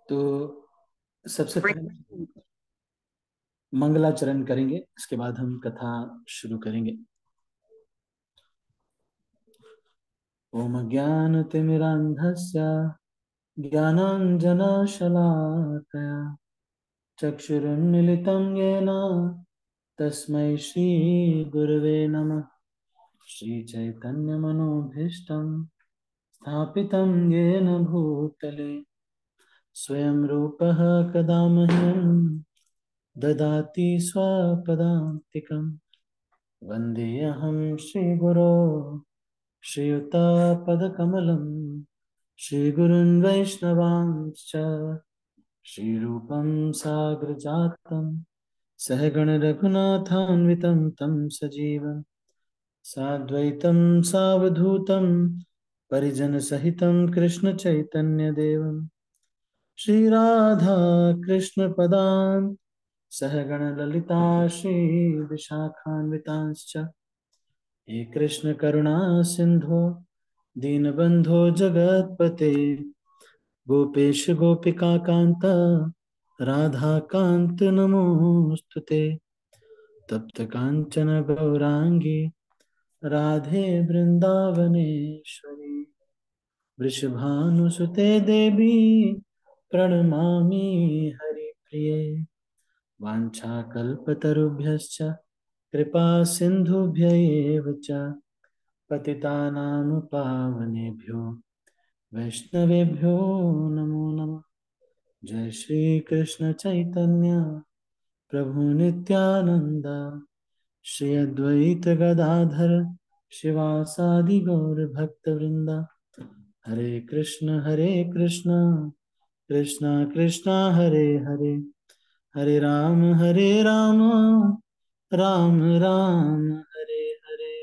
तो सबसे पहले मंगलाचरण करेंगे, इसके बाद हम कथा शुरू करेंगे। ओम ज्ञानतिमिरान्धस्य ज्ञानाञ्जनशलाकया चक्षुरुन्मिलितं येन तस्मै श्रीगुरवे नमः। श्रीचैतन्यमनोभीष्टं स्थापितं येन भूतले स्वयं रूपः कदा मह्यं ददाति स्वपदान्तिकं। वन्देऽहं श्रीगुरो श्रीयुतापदकमलं श्रीगुरुन् वैष्णवांश्च श्रीरूपं साग्रजातं सहगण रघुनाथान्वितं तं सजीवं साद्वैतं सावधूतं परिजनसहितं कृष्णचैतन्यदेवं श्रीराधा कृष्णपदान् सहगण ललिता श्रीविशाखान्वितांश्च हे कृष्ण करुणा सिंधु दीनबंधो जगतपते गोपेश गोपिका कांत राधा कांत नमोस्तुते। तप्त कांचन गौरांगी राधे वृंदावनेश्वरी वृषभानुसुते देवी प्रणमामि हरिप्रिये। वाञ्छाकल्पतरुभ्यश्च कृपा सिन्धुभ्य एव च पतितानां पावनेभ्यो वैष्णवेभ्यो नमो नमः। जय श्री कृष्ण चैतन्य प्रभु नित्यानंद श्री अद्वैत गदाधर शिवासादि गौर भक्तवृंद। हरे कृष्ण कृष्ण कृष्ण हरे हरे, हरे राम राम राम हरे हरे।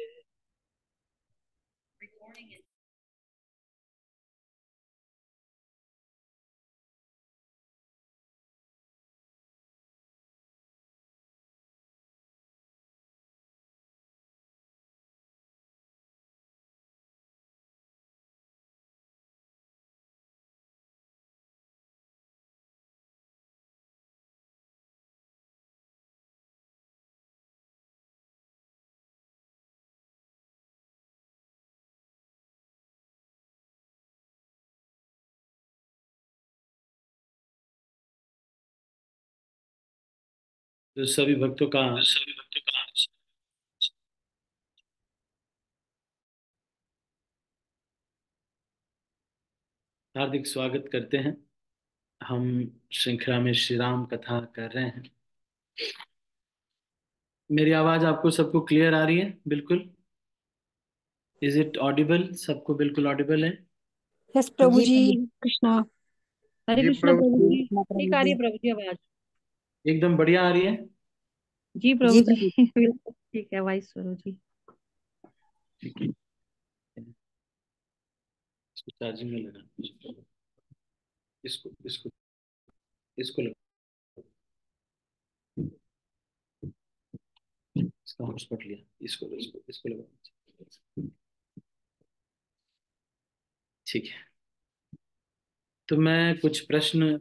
तो सभी भक्तों का हार्दिक स्वागत करते हैं। हम श्रृंखला में श्री राम कथा कर रहे हैं। मेरी आवाज आपको सबको क्लियर आ रही है? बिल्कुल। Is it Audible? सबको बिल्कुल ऑडिबल है? यस प्रभु जी जी। प्रभु कृष्णा। हरे जी कृष्णा प्रभु प्रभु जी, जी। कृष्णा प्रभु ठीक आ रही जी। है प्रभु जी आवाज? एकदम बढ़िया आ रही है। जी प्रभु जी जी। प्रभु। बिल्कुल ठीक है वाइस प्रभु जी। ठीक है, इसको चार्जिंग में लगा, इसको इसको इसको लगा, इसका हॉटस्पॉट लिया, इसको इसको इसको लगा। ठीक है। तो मैं कुछ प्रश्न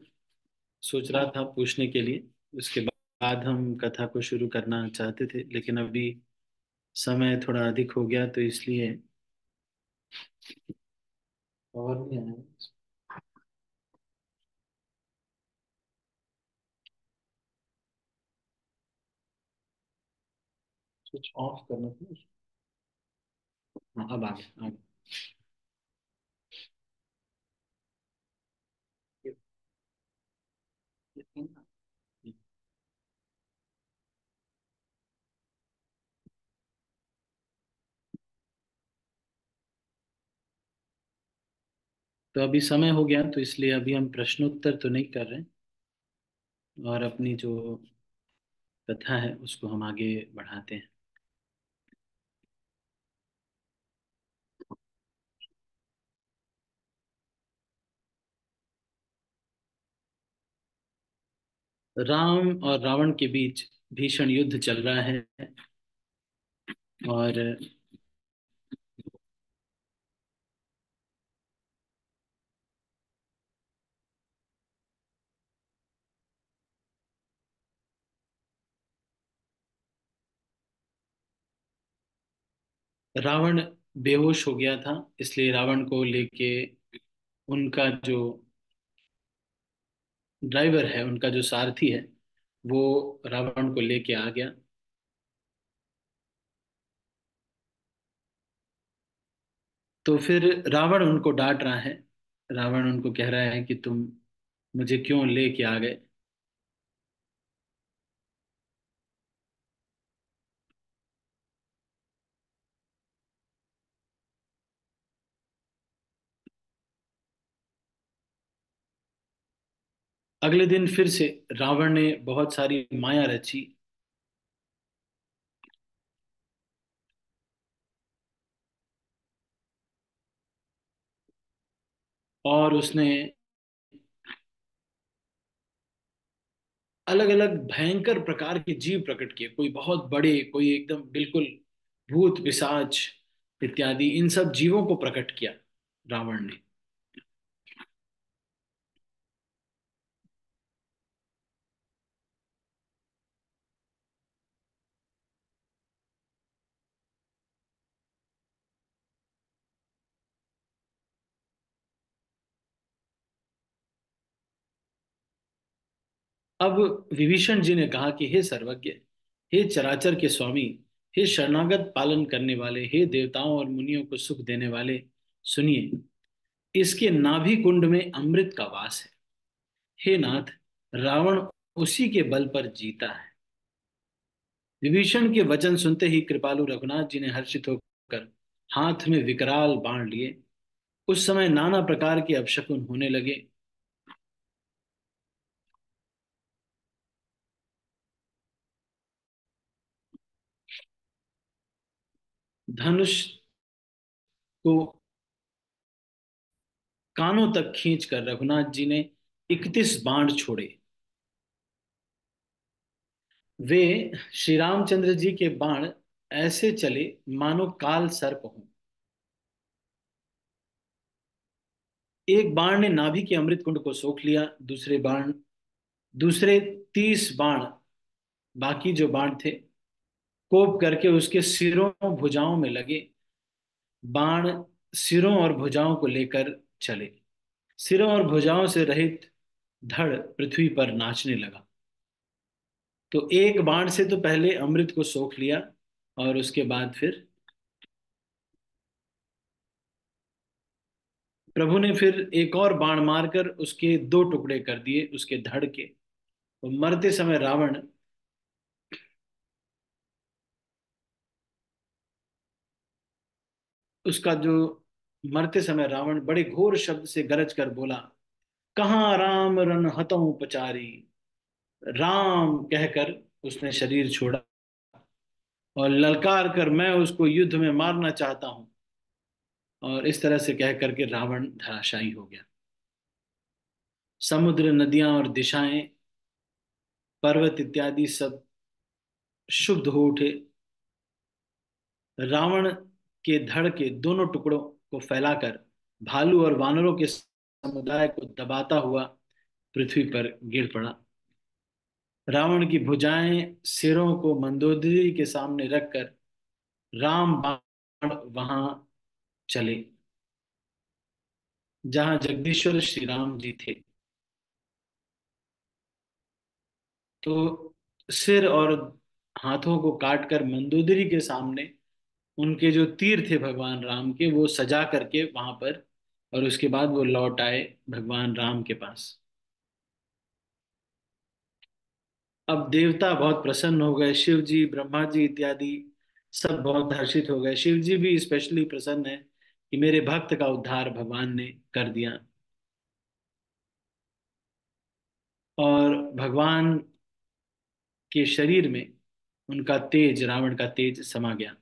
सोच रहा था पूछने के लिए, उसके बाद हम कथा को शुरू करना चाहते थे, लेकिन अभी समय थोड़ा अधिक हो गया तो इसलिए और नहीं आया। स्विच ऑफ करना था उसको। हाँ, अब आ गया, आ गया। तो अभी समय हो गया तो इसलिए अभी हम प्रश्नोत्तर तो नहीं कर रहे हैं, और अपनी जो कथा है उसको हम आगे बढ़ाते हैं। राम और रावण के बीच भीषण युद्ध चल रहा है, और रावण बेहोश हो गया था, इसलिए रावण को लेके उनका जो ड्राइवर है, उनका जो सारथी है, वो रावण को लेके आ गया। तो फिर रावण उनको डांट रहा है। रावण उनको कह रहा है कि तुम मुझे क्यों लेके आ गए। अगले दिन फिर से रावण ने बहुत सारी माया रची, और उसने अलग अलग भयंकर प्रकार के जीव प्रकट किए। कोई बहुत बड़े, कोई एकदम बिल्कुल भूत पिशाच इत्यादि, इन सब जीवों को प्रकट किया रावण ने। अब विभीषण जी ने कहा कि हे सर्वज्ञ, हे चराचर के स्वामी, हे शरणागत पालन करने वाले, हे देवताओं और मुनियों को सुख देने वाले, सुनिए, इसके नाभि कुंड में अमृत का वास है। हे नाथ, रावण उसी के बल पर जीता है। विभीषण के वचन सुनते ही कृपालु रघुनाथ जी ने हर्षित होकर हाथ में विकराल बाण लिए। उस समय नाना प्रकार के अपशकुन होने लगे। धनुष को कानों तक खींचकर रघुनाथ जी ने 31 बाण छोड़े। वे श्री रामचंद्र जी के बाण ऐसे चले मानो काल सर्प हों। एक बाण ने नाभि के अमृत कुंड को सोख लिया। दूसरे 30 बाण, बाकी जो बाण थे, कोप करके उसके सिरों भुजाओं में लगे। बाण सिरों और भुजाओं को लेकर चले। सिरों और भुजाओं से रहित धड़ पृथ्वी पर नाचने लगा। तो एक बाण से तो पहले अमृत को सोख लिया, और उसके बाद फिर प्रभु ने फिर एक और बाण मारकर उसके दो टुकड़े कर दिए, उसके धड़ के। तो मरते समय रावण उसका जो मरते समय रावण बड़े घोर शब्द से गरज कर बोला, कहाँ राम रन हतऊ पचारी। राम कहकर उसने शरीर छोड़ा, और ललकार कर मैं उसको युद्ध में मारना चाहता हूं। और इस तरह से कह करके रावण धराशायी हो गया। समुद्र, नदियां और दिशाएं, पर्वत इत्यादि सब शुद्ध हो उठे। रावण के धड़ के दोनों टुकड़ों को फैलाकर भालू और वानरों के समुदाय को दबाता हुआ पृथ्वी पर गिर पड़ा। रावण की भुजाएं सिरों को मंदोदरी के सामने रखकर राम बाण वहां चले, जहां जगदीश्वर श्री राम जी थे। तो सिर और हाथों को काटकर मंदोदरी के सामने उनके जो तीर थे भगवान राम के, वो सजा करके वहां पर, और उसके बाद वो लौट आए भगवान राम के पास। अब देवता बहुत प्रसन्न हो गए, शिव जी, ब्रह्मा जी इत्यादि सब बहुत हर्षित हो गए। शिव जी भी स्पेशली प्रसन्न है कि मेरे भक्त का उद्धार भगवान ने कर दिया। और भगवान के शरीर में उनका तेज, रावण का तेज समा गया।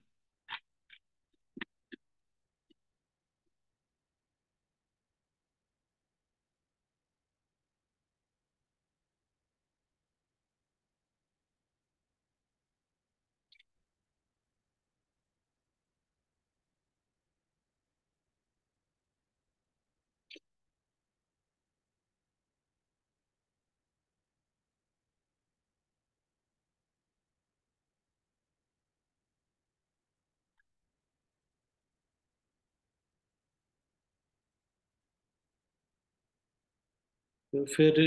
तो फिर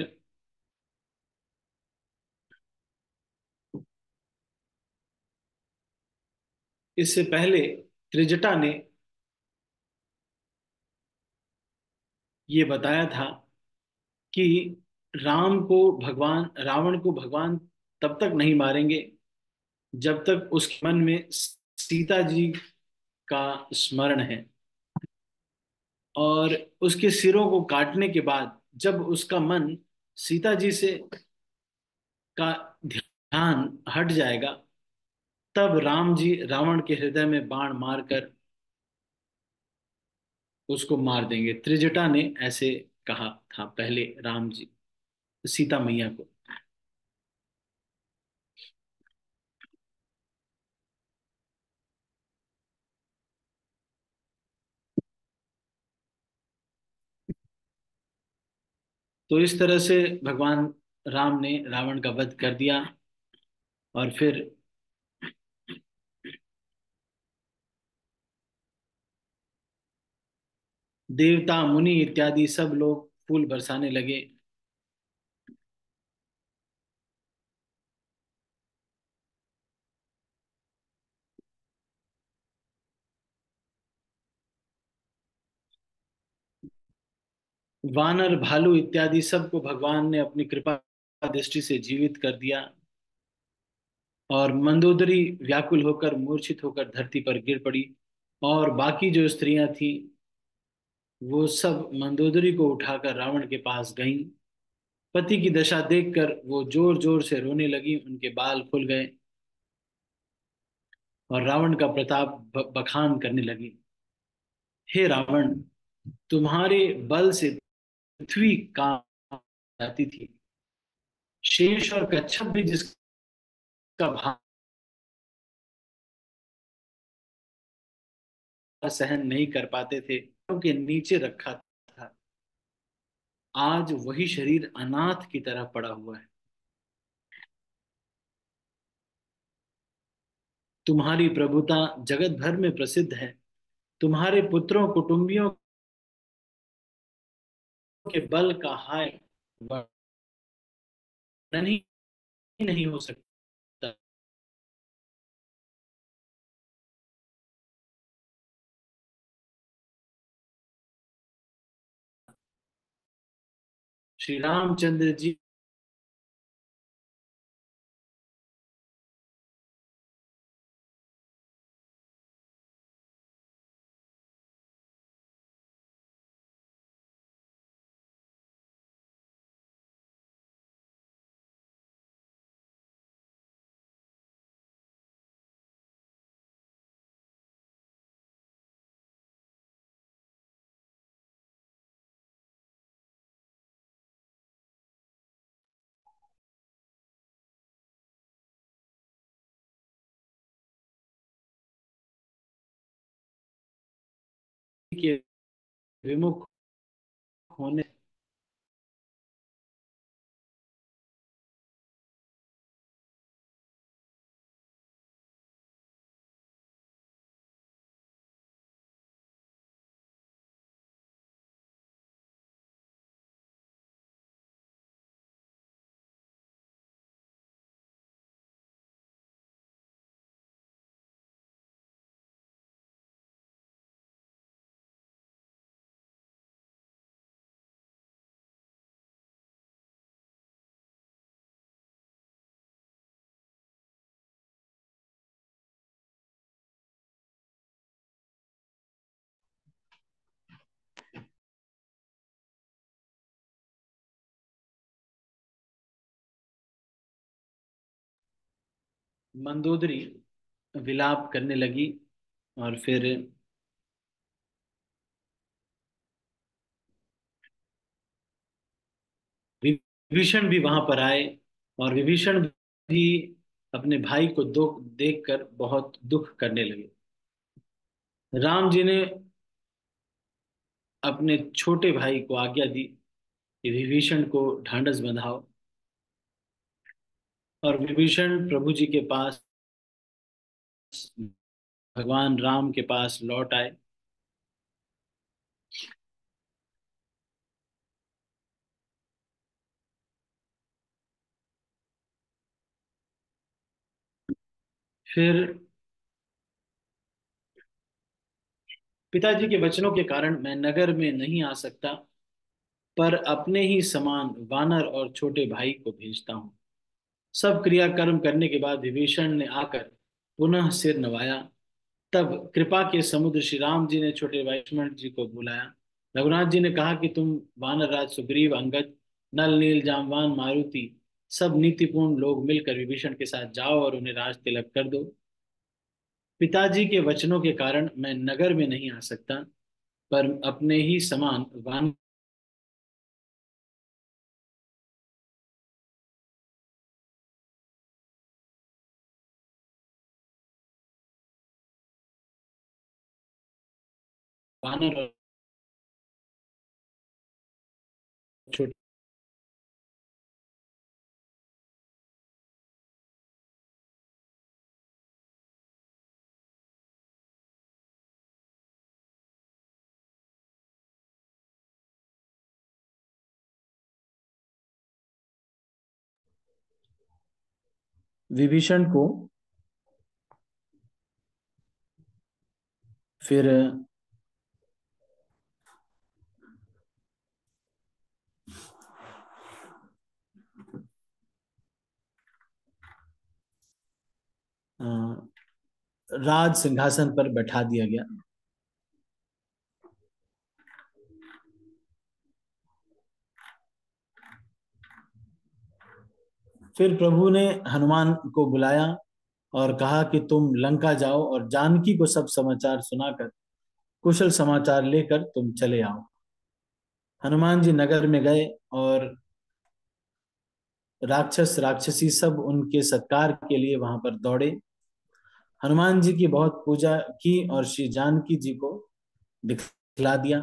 इससे पहले त्रिजटा ने ये बताया था कि रावण को भगवान तब तक नहीं मारेंगे जब तक उसके मन में सीता जी का स्मरण है, और उसके सिरों को काटने के बाद जब उसका मन सीता जी से का ध्यान हट जाएगा, तब राम जी रावण के हृदय में बाण मारकर उसको मार देंगे। त्रिजटा ने ऐसे कहा था पहले राम जी सीता मैया को। तो इस तरह से भगवान राम ने रावण का वध कर दिया। और फिर देवता मुनि इत्यादि सब लोग फूल बरसाने लगे। वानर भालू इत्यादि सबको भगवान ने अपनी कृपा दृष्टि से जीवित कर दिया। और मंदोदरी व्याकुल होकर मूर्छित होकर धरती पर गिर पड़ी। और बाकी जो स्त्रियां थीं वो सब मंदोदरी को उठाकर रावण के पास गईं। पति की दशा देखकर वो जोर जोर से रोने लगी, उनके बाल खुल गए और रावण का प्रताप बखान करने लगी। हे रावण, तुम्हारे बल से पृथ्वी कांप जाती थी। शेष और कच्छप भी जिसका भार सहन नहीं कर पाते थे उनके नीचे रखा था। आज वही शरीर अनाथ की तरह पड़ा हुआ है। तुम्हारी प्रभुता जगत भर में प्रसिद्ध है। तुम्हारे पुत्रों कुटुंबियों के बल का हाय वर्णन ही नहीं हो सकता। श्री रामचंद्र जी के विमुख होने मंदोदरी विलाप करने लगी। और फिर विभीषण भी वहां पर आए। और विभीषण भी अपने भाई को दुख देखकर बहुत दुख करने लगे। राम जी ने अपने छोटे भाई को आज्ञा दी कि विभीषण को ढांढस बंधाओ। और विभीषण प्रभु जी के पास, भगवान राम के पास लौट आए। फिर पिताजी के वचनों के कारण मैं नगर में नहीं आ सकता, पर अपने ही समान वानर और छोटे भाई को भेजता हूँ। सब क्रियाकर्म करने के बाद विभीषण ने आकर पुनः सिर नवाया। तब कृपा के समुद्र श्री राम जी ने छोटे भाई लक्ष्मण जी को बुलाया। रघुनाथ जी ने कहा कि तुम वानर राज सुग्रीव, अंगद, नल, नील, जामवान, मारुति, सब नीतिपूर्ण लोग मिलकर विभीषण के साथ जाओ और उन्हें राज तिलक कर दो। पिताजी के वचनों के कारण मैं नगर में नहीं आ सकता, पर अपने ही समान वानर और छोटे विभीषण को फिर अ, राज सिंहासन पर बैठा दिया गया। फिर प्रभु ने हनुमान को बुलाया और कहा कि तुम लंका जाओ और जानकी को सब समाचार सुनाकर कुशल समाचार लेकर तुम चले आओ। हनुमान जी नगर में गए और राक्षस राक्षसी सब उनके सत्कार के लिए वहां पर दौड़े। हनुमान जी की बहुत पूजा की और श्री जानकी जी को दिखला दिया।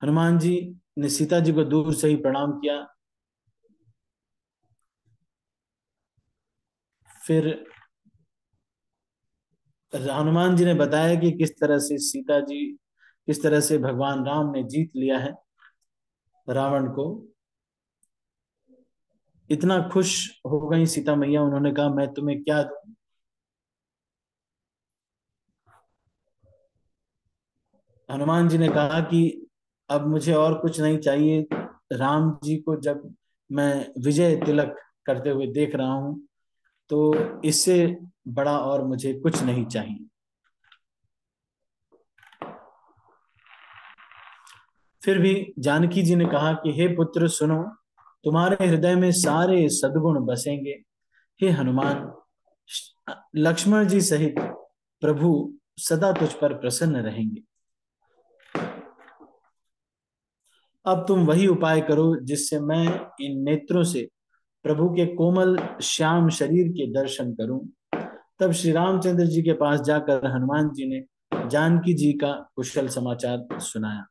हनुमान जी ने सीता जी को दूर से ही प्रणाम किया। फिर हनुमान जी ने बताया कि किस तरह से सीता जी, किस तरह से भगवान राम ने जीत लिया है रावण को। इतना खुश हो गई सीता मैया, उन्होंने कहा मैं तुम्हें क्या दूं। हनुमान जी ने कहा कि अब मुझे और कुछ नहीं चाहिए। राम जी को जब मैं विजय तिलक करते हुए देख रहा हूं, तो इससे बड़ा और मुझे कुछ नहीं चाहिए। फिर भी जानकी जी ने कहा कि हे पुत्र सुनो, तुम्हारे हृदय में सारे सद्गुण बसेंगे। हे हनुमान, लक्ष्मण जी सहित प्रभु सदा तुझ पर प्रसन्न रहेंगे। अब तुम वही उपाय करो जिससे मैं इन नेत्रों से प्रभु के कोमल श्याम शरीर के दर्शन करूं। तब श्री रामचंद्र जी के पास जाकर हनुमान जी ने जानकी जी का कुशल समाचार सुनाया।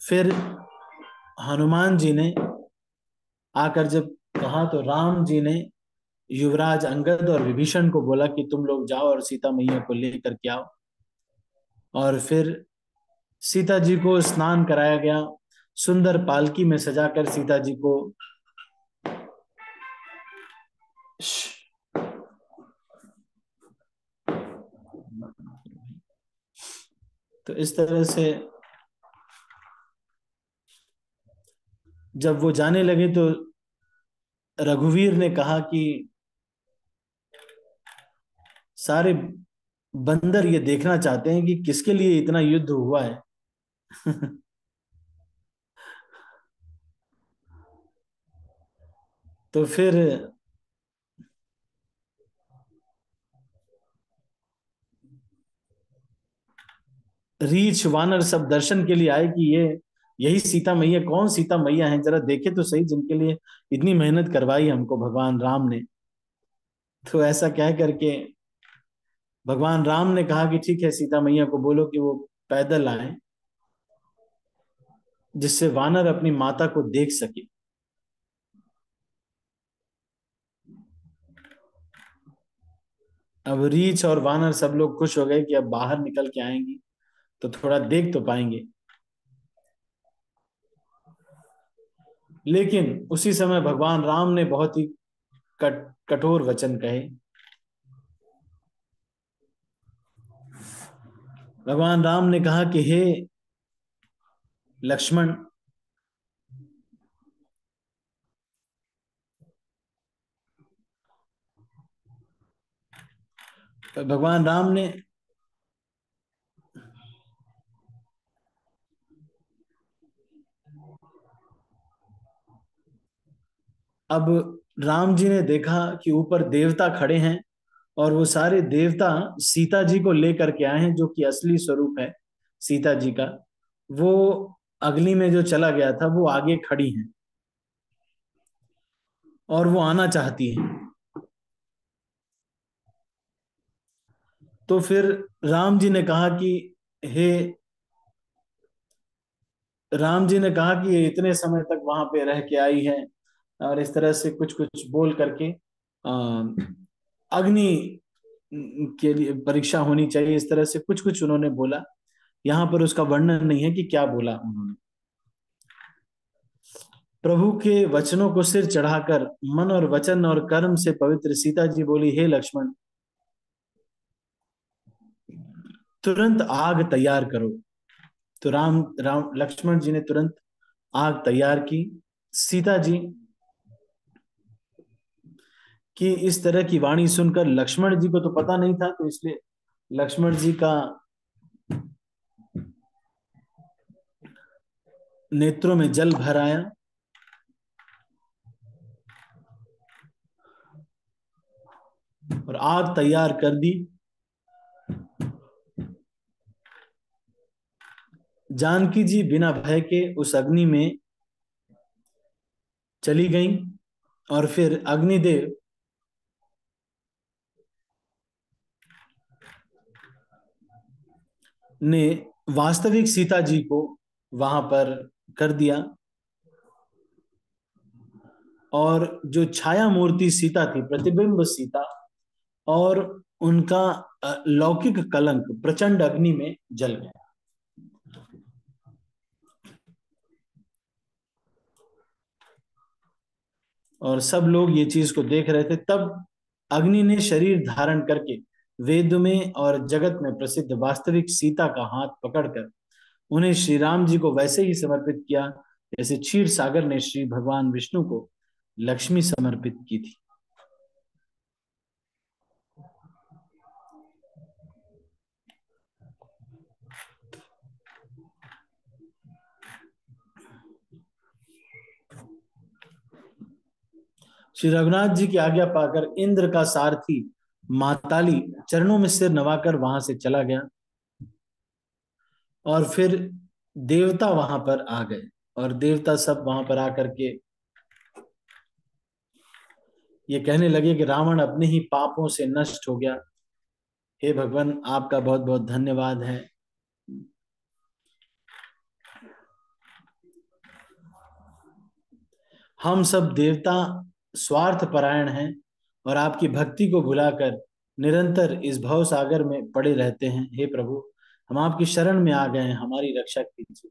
फिर हनुमान जी ने आकर जब कहा, तो राम जी ने युवराज अंगद और विभीषण को बोला कि तुम लोग जाओ और सीता मैया को लेकर के आओ। और फिर सीता जी को स्नान कराया गया। सुंदर पालकी में सजाकर सीता जी को तो इस तरह से जब वो जाने लगे, तो रघुवीर ने कहा कि सारे बंदर ये देखना चाहते हैं कि किसके लिए इतना युद्ध हुआ है। तो फिर रीछ वानर सब दर्शन के लिए आए कि ये यही सीता मैया, कौन सीता मैया है, जरा देखे तो सही, जिनके लिए इतनी मेहनत करवाई हमको भगवान राम ने। तो ऐसा कह करके भगवान राम ने कहा कि ठीक है, सीता मैया को बोलो कि वो पैदल आए, जिससे वानर अपनी माता को देख सके। अब रीछ और वानर सब लोग खुश हो गए कि अब बाहर निकल के आएंगी तो थोड़ा देख तो पाएंगे। लेकिन उसी समय भगवान राम ने बहुत ही कठोर वचन कहे। भगवान राम ने कहा कि हे लक्ष्मण, भगवान राम ने अब राम जी ने देखा कि ऊपर देवता खड़े हैं और वो सारे देवता सीता जी को लेकर के आए हैं, जो कि असली स्वरूप है सीता जी का। वो अग्नि में जो चला गया था वो आगे खड़ी हैं और वो आना चाहती है। तो फिर राम जी ने कहा कि हे राम जी ने कहा कि ये इतने समय तक वहां पे रह के आई है और इस तरह से कुछ कुछ बोल करके अग्नि के लिए परीक्षा होनी चाहिए, इस तरह से कुछ कुछ उन्होंने बोला। यहाँ पर उसका वर्णन नहीं है कि क्या बोला उन्होंने। प्रभु के वचनों को सिर चढ़ाकर मन और वचन और कर्म से पवित्र सीता जी बोली, हे लक्ष्मण, तुरंत आग तैयार करो। तो राम राम लक्ष्मण जी ने तुरंत आग तैयार की। सीता जी की इस तरह की वाणी सुनकर लक्ष्मण जी को तो पता नहीं था, तो इसलिए लक्ष्मण जी का नेत्रों में जल भर आया और आग तैयार कर दी। जानकी जी बिना भय के उस अग्नि में चली गईं और फिर अग्निदेव ने वास्तविक सीता जी को वहां पर कर दिया और जो छाया मूर्ति सीता थी, प्रतिबिंब सीता, और उनका लौकिक कलंक प्रचंड अग्नि में जल गया। और सब लोग ये चीज को देख रहे थे। तब अग्नि ने शरीर धारण करके वेद में और जगत में प्रसिद्ध वास्तविक सीता का हाथ पकड़कर उन्हें श्री राम जी को वैसे ही समर्पित किया जैसे क्षीर सागर ने श्री भगवान विष्णु को लक्ष्मी समर्पित की थी। श्री रघुनाथ जी की आज्ञा पाकर इंद्र का सारथी माताली चरणों में सिर नवाकर वहां से चला गया और फिर देवता वहां पर आ गए और देवता सब वहां पर आकर के ये कहने लगे कि रावण अपने ही पापों से नष्ट हो गया। हे भगवान, आपका बहुत बहुत धन्यवाद है। हम सब देवता स्वार्थ परायण हैं और आपकी भक्ति को भुलाकर निरंतर इस भव सागर में पड़े रहते हैं। हे प्रभु, हम आपकी शरण में आ गए हैं, हमारी रक्षा कीजिए।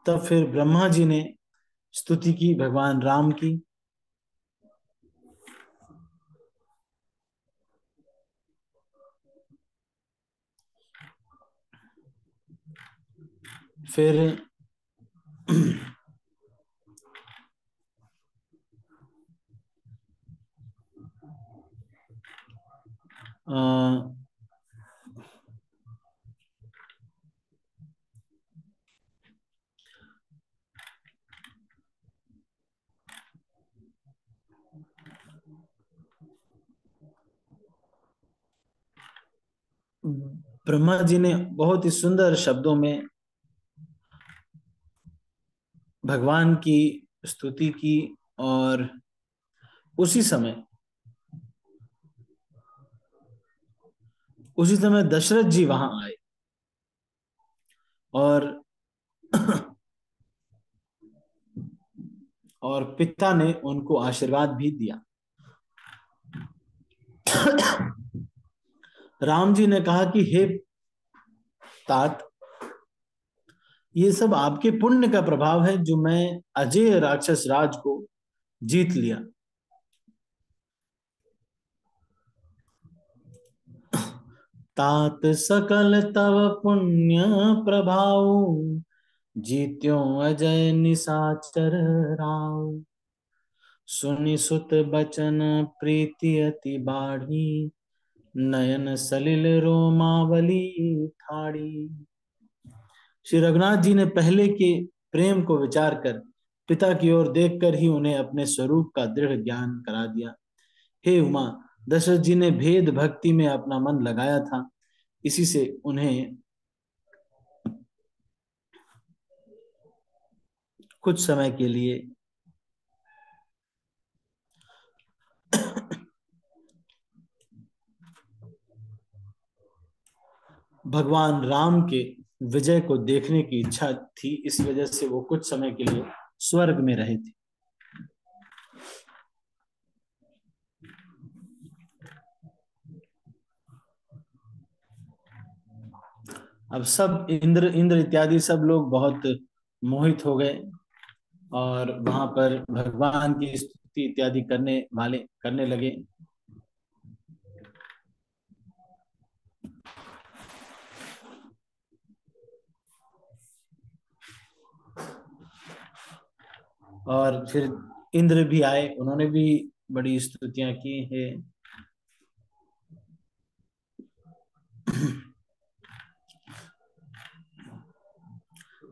तब फिर ब्रह्मा जी ने स्तुति की भगवान राम की। फिर ब्रह्मा जी ने बहुत ही सुंदर शब्दों में भगवान की स्तुति की और उसी समय दशरथ जी वहां आए और और पिता ने उनको आशीर्वाद भी दिया। राम जी ने कहा कि हे तात, ये सब आपके पुण्य का प्रभाव है जो मैं अजय राक्षस राज को जीत लिया। तात सकल तव पुण्य प्रभाव, जीत्यो अजय निशाचर राव। सुनि सुत बचन प्रीति अति बाढ़ी, नयन सलिल रोमावली ठाड़ी। श्री रघुनाथ जी ने पहले के प्रेम को विचार कर पिता की ओर देखकर ही उन्हें अपने स्वरूप का दृढ़ ज्ञान करा दिया। हे उमा, दशरथ जी ने भेद भक्ति में अपना मन लगाया था, इसी से उन्हें कुछ समय के लिए भगवान राम के विजय को देखने की इच्छा थी। इस वजह से वो कुछ समय के लिए स्वर्ग में रहे थे। अब सब इंद्र इंद्र इत्यादि सब लोग बहुत मोहित हो गए और वहां पर भगवान की स्तुति इत्यादि करने लगे। और फिर इंद्र भी आए, उन्होंने भी बड़ी स्तुतियां की है।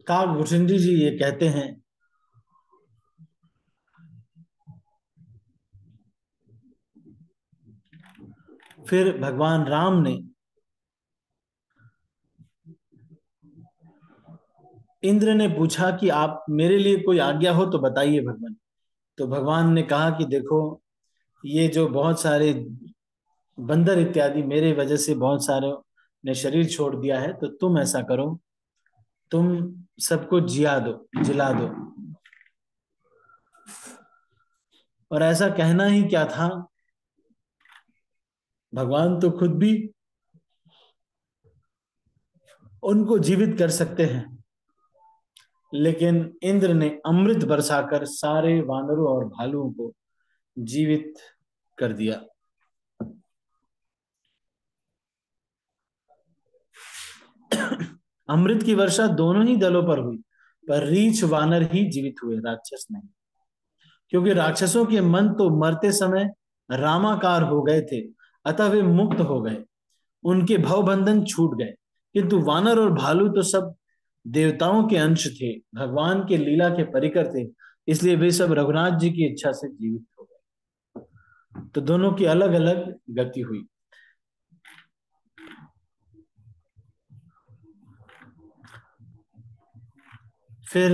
काकभूषण जी ये कहते हैं, फिर भगवान राम ने इंद्र ने पूछा कि आप मेरे लिए कोई आज्ञा हो तो बताइए भगवान। तो भगवान ने कहा कि देखो, ये जो बहुत सारे बंदर इत्यादि मेरे वजह से बहुत सारे ने शरीर छोड़ दिया है, तो तुम ऐसा करो, तुम सबको जिला दो। और ऐसा कहना ही क्या था, भगवान तो खुद भी उनको जीवित कर सकते हैं, लेकिन इंद्र ने अमृत बरसाकर सारे वानरों और भालुओं को जीवित कर दिया। अमृत की वर्षा दोनों ही दलों पर हुई, पर रीछ वानर ही जीवित हुए, राक्षस नहीं। क्योंकि राक्षसों के मन तो मरते समय रामाकार हो गए थे, अतः वे मुक्त हो गए, उनके भवबंधन छूट गए। किंतु वानर और भालू तो सब देवताओं के अंश थे, भगवान के लीला के परिकर थे, इसलिए वे सब रघुनाथ जी की इच्छा से जीवित हो गए। तो दोनों की अलग अलग गति हुई। फिर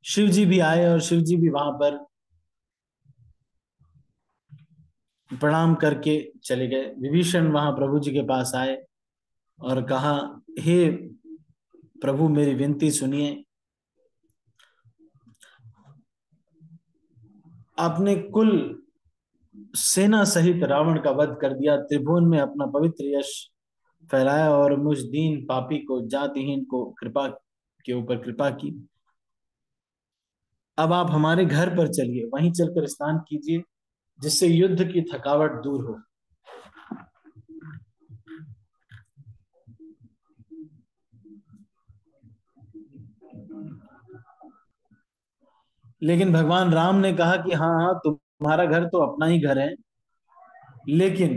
शिव जी भी आए और शिव जी भी वहां पर प्रणाम करके चले गए। विभीषण वहां प्रभु जी के पास आए और कहा, हे प्रभु मेरी विनती सुनिए, आपने कुल सेना सहित रावण का वध कर दिया, त्रिभुवन में अपना पवित्र यश फैलाया और मुझ दीन पापी को, जातिहीन को कृपा के ऊपर कृपा की। अब आप हमारे घर पर चलिए, वहीं चलकर स्नान कीजिए, जिससे युद्ध की थकावट दूर हो। लेकिन भगवान राम ने कहा कि हाँ हाँ, तुम्हारा घर तो अपना ही घर है, लेकिन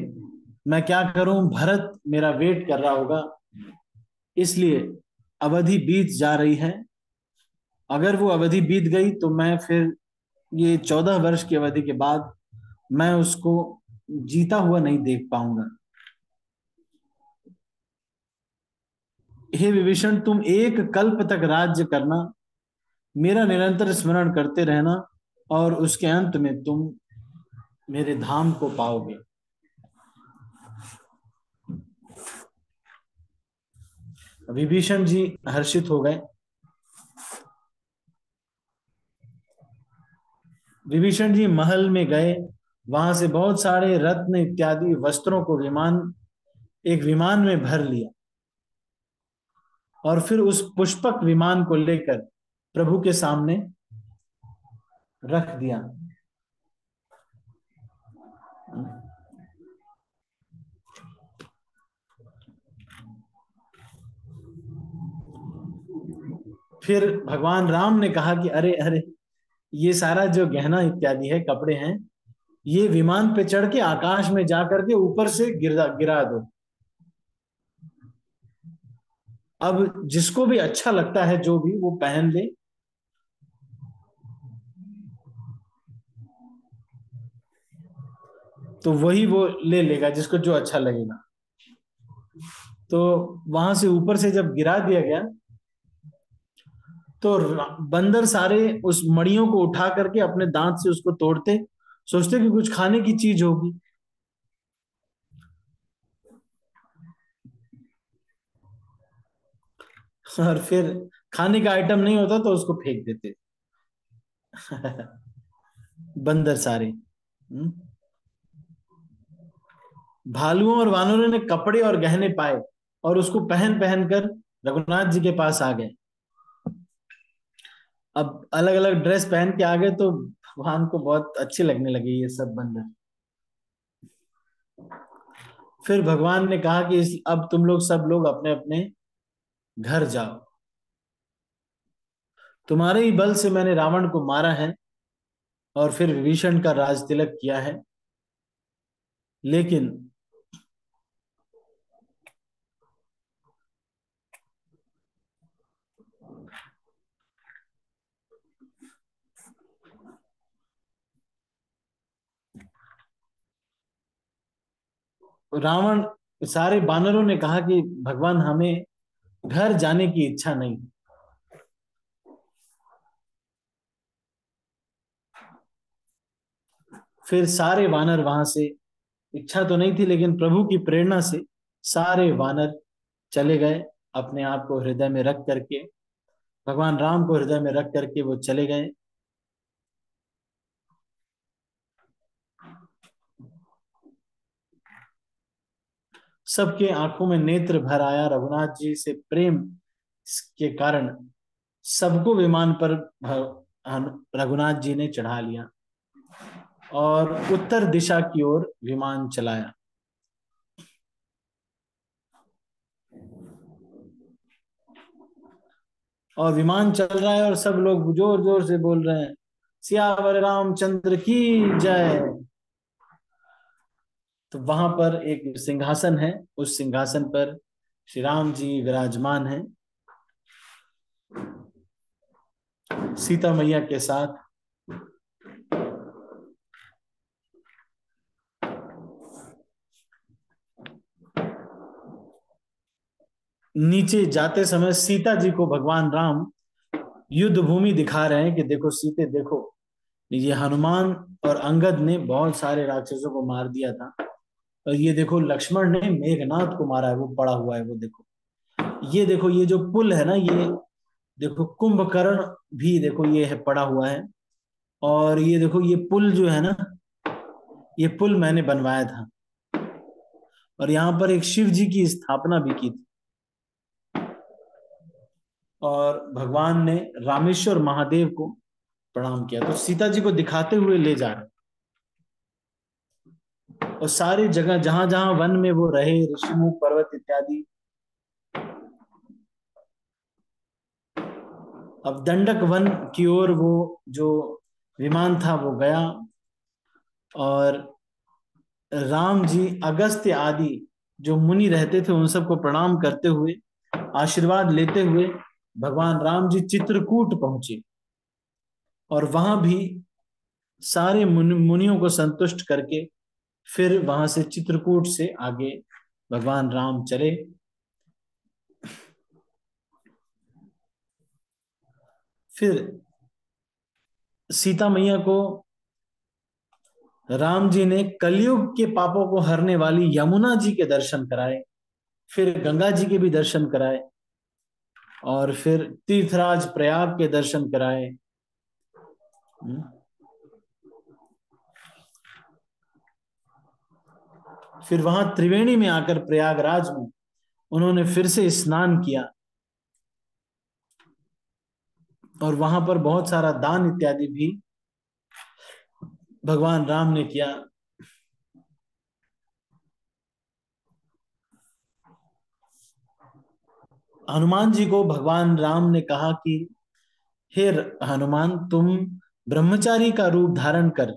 मैं क्या करूं, भरत मेरा वेट कर रहा होगा, इसलिए अवधि बीत जा रही है। अगर वो अवधि बीत गई तो मैं फिर ये 14 वर्ष की अवधि के बाद मैं उसको जीता हुआ नहीं देख पाऊंगा। हे विभीषण, तुम एक कल्प तक राज्य करना, मेरा निरंतर स्मरण करते रहना, और उसके अंत में तुम मेरे धाम को पाओगे। विभीषण जी हर्षित हो गए। विभीषण जी महल में गए, वहां से बहुत सारे रत्न इत्यादि वस्त्रों को एक विमान में भर लिया और फिर उस पुष्पक विमान को लेकर प्रभु के सामने रख दिया। फिर भगवान राम ने कहा कि अरे अरे, ये सारा जो गहना इत्यादि है, कपड़े हैं, ये विमान पे चढ़ के आकाश में जा करके ऊपर से गिरा गिरा दो। अब जिसको भी अच्छा लगता है, जो भी वो पहन ले। तो वही वो ले लेगा जिसको जो अच्छा लगेगा। तो वहां से ऊपर से जब गिरा दिया गया, तो बंदर सारे उस मड़ियों को उठा करके अपने दांत से उसको तोड़ते, सोचते कि कुछ खाने की चीज होगी। और फिर खाने का आइटम नहीं होता तो उसको फेंक देते। बंदर सारे। भालुओं और वानरों ने कपड़े और गहने पाए और उसको पहन पहन कर रघुनाथ जी के पास आ गए। अब अलग अलग ड्रेस पहन के आ गए तो भगवान को बहुत अच्छे लगने लगे ये सब बंदर। फिर भगवान ने कहा कि अब तुम लोग सब लोग अपने अपने घर जाओ। तुम्हारे ही बल से मैंने रावण को मारा है और फिर विभीषण का राज तिलक किया है। लेकिन रावण, सारे बानरों ने कहा कि भगवान, हमें घर जाने की इच्छा नहीं। फिर सारे वानर वहां से, इच्छा तो नहीं थी लेकिन प्रभु की प्रेरणा से सारे वानर चले गए, अपने आप को हृदय में रख करके, भगवान राम को हृदय में रख करके वो चले गए। सबके आंखों में नेत्र भर आया रघुनाथ जी से प्रेम के कारण। सबको विमान पर रघुनाथ जी ने चढ़ा लिया और उत्तर दिशा की ओर विमान चलाया। और विमान चल रहा है और सब लोग जोर जोर से बोल रहे हैं, सियावर रामचंद्र की जय। तो वहां पर एक सिंहासन है, उस सिंहासन पर श्री राम जी विराजमान हैं, सीता मैया के साथ। नीचे जाते समय सीता जी को भगवान राम युद्ध भूमि दिखा रहे हैं कि देखो सीते, देखो ये हनुमान और अंगद ने बहुत सारे राक्षसों को मार दिया था, और ये देखो लक्ष्मण ने मेघनाथ को मारा है, वो पड़ा हुआ है, वो देखो। ये देखो ये जो पुल है ना, ये देखो कुंभकर्ण भी देखो ये है पड़ा हुआ है। और ये देखो ये पुल जो है ना, ये पुल मैंने बनवाया था, और यहाँ पर एक शिव जी की स्थापना भी की थी। और भगवान ने रामेश्वर महादेव को प्रणाम किया। तो सीता जी को दिखाते हुए ले जा रहे, और सारी जगह जहां जहां वन में वो रहे, ऋषिमुख पर्वत इत्यादि। अब दंडक वन की ओर वो जो विमान था वो गया, और राम जी अगस्त्य आदि जो मुनि रहते थे उन सबको प्रणाम करते हुए, आशीर्वाद लेते हुए भगवान राम जी चित्रकूट पहुंचे। और वहां भी सारे मुनियों को संतुष्ट करके फिर वहां से चित्रकूट से आगे भगवान राम चले। फिर सीता मैया को राम जी ने कलयुग के पापों को हरने वाली यमुना जी के दर्शन कराए, फिर गंगा जी के भी दर्शन कराए, और फिर तीर्थराज प्रयाग के दर्शन कराए। फिर वहां त्रिवेणी में आकर प्रयागराज में उन्होंने फिर से स्नान किया और वहां पर बहुत सारा दान इत्यादि भी भगवान राम ने किया। हनुमान जी को भगवान राम ने कहा कि हे हनुमान, तुम ब्रह्मचारी का रूप धारण कर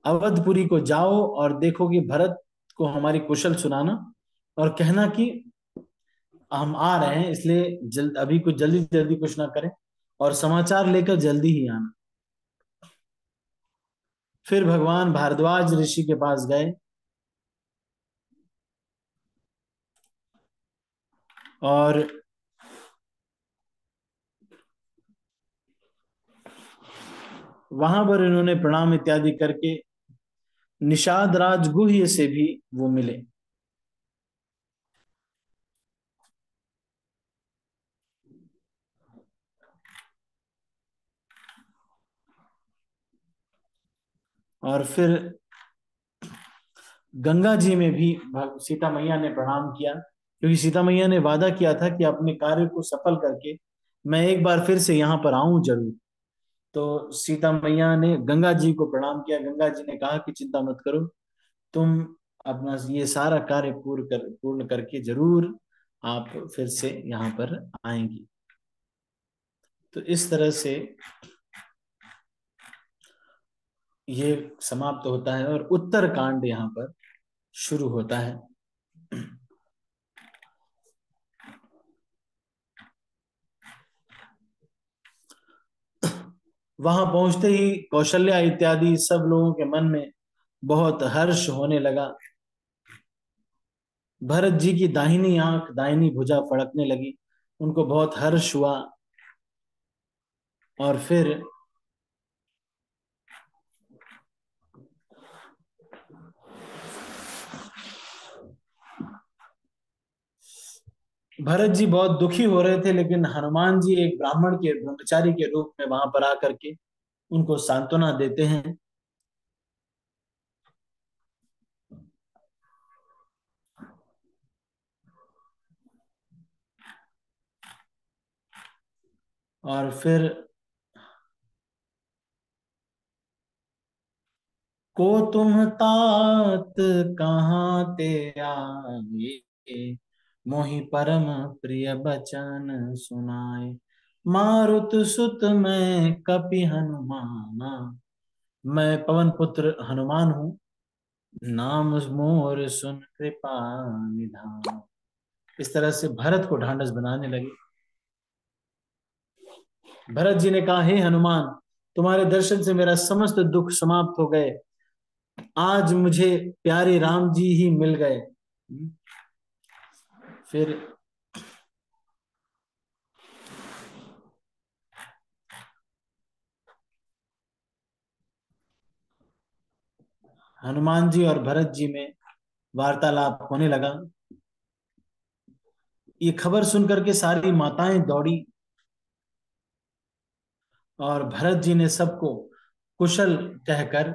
अवधपुरी को जाओ और देखो कि भरत को हमारी कुशल सुनाना और कहना कि हम आ रहे हैं, इसलिए जल्द अभी कुछ जल्दी जल्दी कुछ ना करें और समाचार लेकर जल्दी ही आना। फिर भगवान भारद्वाज ऋषि के पास गए और वहां पर इन्होंने प्रणाम इत्यादि करके निषाद राजगुह्य से भी वो मिले। और फिर गंगा जी में भी सीता मैया ने प्रणाम किया, क्योंकि सीता मैया ने वादा किया था कि अपने कार्य को सफल करके मैं एक बार फिर से यहाँ पर आऊं जरूर। तो सीता मैया ने गंगा जी को प्रणाम किया। गंगा जी ने कहा कि चिंता मत करो, तुम अपना ये सारा कार्य पूर्ण करके जरूर आप फिर से यहाँ पर आएंगी। तो इस तरह से ये समाप्त होता है और उत्तर कांड यहाँ पर शुरू होता है। वहां पहुंचते ही कौशल्या इत्यादि सब लोगों के मन में बहुत हर्ष होने लगा। भरत जी की दाहिनी आंख दाहिनी भुजा फड़कने लगी, उनको बहुत हर्ष हुआ। और फिर भरत जी बहुत दुखी हो रहे थे, लेकिन हनुमान जी एक ब्राह्मण के ब्रह्मचारी के रूप में वहां पर आकर के उनको सांत्वना देते हैं। और फिर को तुम तात कहाँ ते आए, मोहि परम प्रिय बचन सुनाए। मारुत सुत मैं कपि हनुमाना, मैं पवन पुत्र हनुमान हूँ, नाम मोर सुन कृपा निधान। इस तरह से भरत को ढांढस बनाने लगे। भरत जी ने कहा, हे हनुमान, तुम्हारे दर्शन से मेरा समस्त दुख समाप्त हो गए। आज मुझे प्यारे राम जी ही मिल गए। फिर हनुमान जी और भरत जी में वार्तालाप होने लगा। ये खबर सुनकर के सारी माताएं दौड़ी और भरत जी ने सबको कुशल कहकर